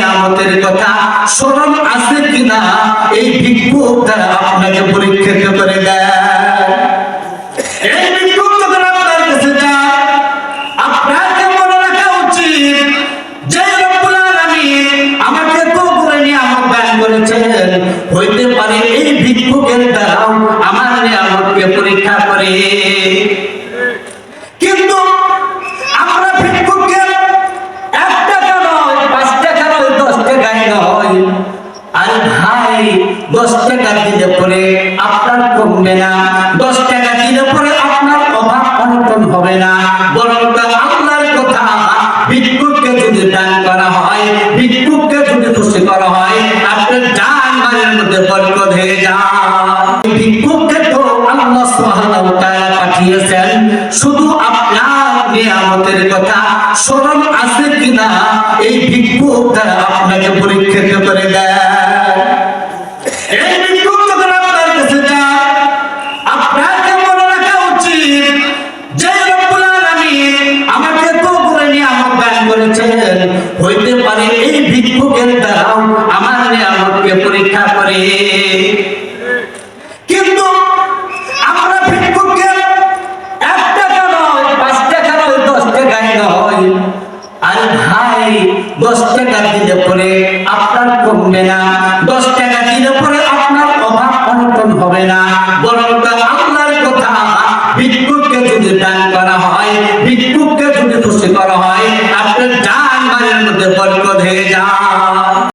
নিয়ামতের কথা স্মরণ আছে কিনা এই ভিক্ষুক দ্বারা আপনাকে পরীক্ষিত করে দেয়। এই ভিক্ষুক যখন আপনার কাছে যায়, আপনাকে মনে রাখা উচিত যে রব্বুল আলামিন আমাকে তো করে নিয়ামত দান করেছেন, হইতে পারে এই ভিক্ষুকের দ্বারাও আমার নিয়ামতকে পরীক্ষা করে। কিন্তু আমরা ভিক্ষুককে 1 টাকা নয়, 5 টাকা নয়, 10 টাকাই নয়, আরে ভাই 10 টাকা দিলে পরে আপনার কমবে না, 10 টাকা দিলে পরে আপনার অভাব অনটন হবে না, বরং আল্লাহর কথা ভিক্ষুককে যদি দান করা হয়, ভিক্ষুককে যদি খুশি করা হয়, আপনার জান মালের মধ্যে বরকত হয়ে যায়। ভিক্ষুককে তো আল্লাহ সুবহানাহু ওয়া তাআলা পাঠিয়েছেন শুধু আপনার নিয়ামতের কথা স্মরণ আছে কিনা এই ভিক্ষুক দ্বারা আপনাকে